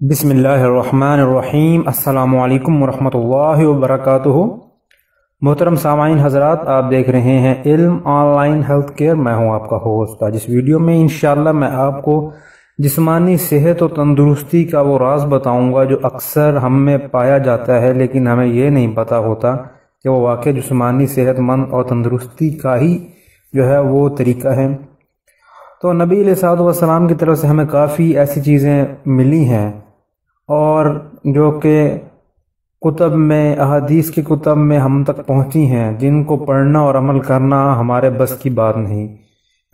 بسم اللہ الرحمن الرحیم۔ السلام علیکم ورحمۃ اللہ وبرکاتہ۔ محترم سامعین حضرات، آپ دیکھ رہے ہیں علم آن لائن ہیلتھ کیئر۔ میں ہوں آپ کا ہوسٹ۔ جس ویڈیو میں انشاءاللہ میں آپ کو جسمانی صحت و تندرستی کا وہ راز بتاؤں گا جو اکثر ہم میں پایا جاتا ہے، لیکن ہمیں یہ نہیں پتا ہوتا کہ وہ واقع جسمانی صحت مند اور تندرستی کا ہی جو ہے وہ طریقہ ہے۔ تو نبی علیہ الصلوۃ والسلام کی طرف سے ہمیں کافی ایسی چیزیں ملی ہیں اور جو کہ کتب میں، احادیث کی کتب میں ہم تک پہنچی ہیں، جن کو پڑھنا اور عمل کرنا ہمارے بس کی بات نہیں،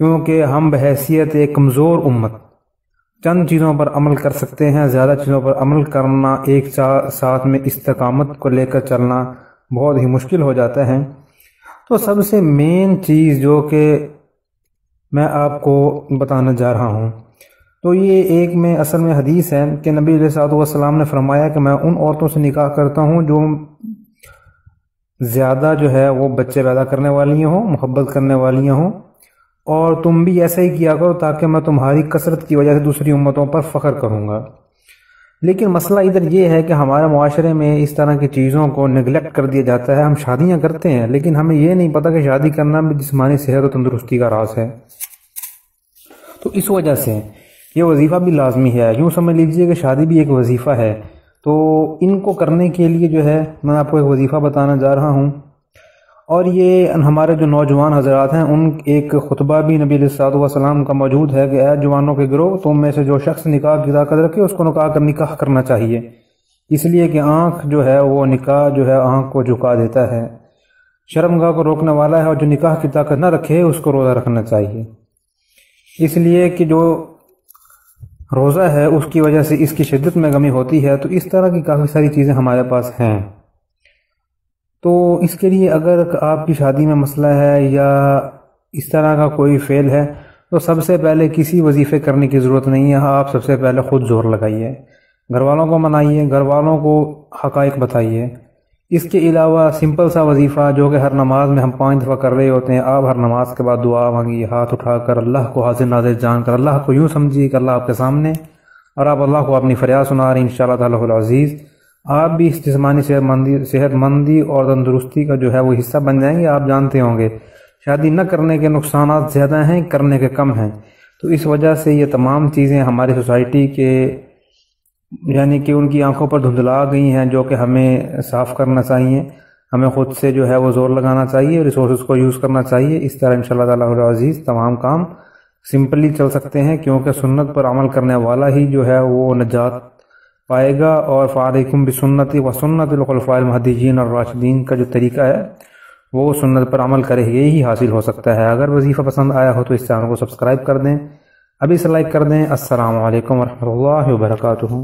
کیونکہ ہم بحیثیت ایک کمزور امت چند چیزوں پر عمل کر سکتے ہیں، زیادہ چیزوں پر عمل کرنا، ایک ساتھ میں استقامت کو لے کر چلنا بہت ہی مشکل ہو جاتا ہے۔ تو سب سے مین چیز جو کہ میں آپ کو بتانا جا رہا ہوں، تو یہ ایک میں اصل میں حدیث ہے کہ نبی علیہ الصلوۃ والسلام نے فرمایا کہ میں ان عورتوں سے نکاح کرتا ہوں جو زیادہ جو ہے وہ بچے پیدا کرنے والی ہوں، محبت کرنے والی ہوں، اور تم بھی ایسا ہی کیا کرو تاکہ میں تمہاری کثرت کی وجہ سے دوسری امتوں پر فخر کروں گا۔ لیکن مسئلہ ادھر یہ ہے کہ ہمارے معاشرے میں اس طرح کی چیزوں کو نگلیکٹ کر دیا جاتا ہے۔ ہم شادیاں کرتے ہیں لیکن ہمیں یہ نہیں پتا کہ شادی کرنا بھی جسمانی صحت و تندرستی کا راز ہے۔ تو اس وجہ سے یہ وظیفہ بھی لازمی ہے، یوں سمجھ لیجئے کہ شادی بھی ایک وظیفہ ہے۔ تو ان کو کرنے کے لیے جو ہے میں آپ کو ایک وظیفہ بتانا جا رہا ہوں، اور یہ ہمارے جو نوجوان حضرات ہیں ان ایک خطبہ بھی نبی علیہ الصلوۃ والسلام کا موجود ہے کہ اے جوانوں کے گروہ، تم میں سے جو شخص نکاح کی طاقت رکھے اس کو نکاح کرنا چاہیے، اس لیے کہ آنکھ جو ہے وہ نکاح جو ہے آنکھ کو جھکا دیتا ہے، شرمگاہ کو روکنے والا ہے، اور جو نکاح کی طاقت نہ رکھے اس کو روزہ رکھنا چاہیے، اس لیے کہ جو روزہ ہے اس کی وجہ سے اس کی شدت میں کمی ہوتی ہے۔ تو اس طرح کی کافی ساری چیزیں ہمارے پاس ہیں۔ تو اس کے لیے اگر آپ کی شادی میں مسئلہ ہے یا اس طرح کا کوئی فعل ہے تو سب سے پہلے کسی وظیفے کرنے کی ضرورت نہیں ہے، آپ سب سے پہلے خود زور لگائیے، گھر والوں کو منائیے، گھر والوں کو حقائق بتائیے۔ اس کے علاوہ سمپل سا وظیفہ جو کہ ہر نماز میں ہم 5 دفعہ کر رہے ہوتے ہیں، آپ ہر نماز کے بعد دعا مانگیے، ہاتھ اٹھا کر اللہ کو حاضر ناظر جان کر، اللہ کو یوں سمجھیے کہ اللہ آپ کے سامنے، اور آپ اللہ کو اپنی فریاد سنا رہے ہیں۔ انشاءاللہ تعالیٰ العزیز آپ بھی اس جسمانی صحت مندی اور تندرستی کا جو ہے وہ حصہ بن جائیں گے۔ آپ جانتے ہوں گے شادی نہ کرنے کے نقصانات زیادہ ہیں، کرنے کے کم ہیں۔ تو اس وجہ سے یہ تمام چیزیں ہماری سوسائٹی کے یعنی کہ ان کی آنکھوں پر دھندلا گئی ہیں، جو کہ ہمیں صاف کرنا چاہیے، ہمیں خود سے جو ہے وہ زور لگانا چاہیے، ریسورسز کو یوز کرنا چاہیے۔ اس طرح انشاءاللہ تعالیٰ العزیز تمام کام سمپلی چل سکتے ہیں، کیونکہ سنت پر عمل کرنے والا ہی جو ہے وہ نجات پائے گا۔ اور فعلیکم بسنتی و سنت الخلفاء المہدیین الراشدین کا جو طریقہ ہے وہ سنت پر عمل کرے یہی حاصل ہو سکتا ہے۔ اگر وظیفہ پسند آیا ہو تو اس چینل کو سبسکرائب کر دیں، ابھی سے لائک کر دیں۔ السلام علیکم ورحمۃ اللہ وبرکاتہ۔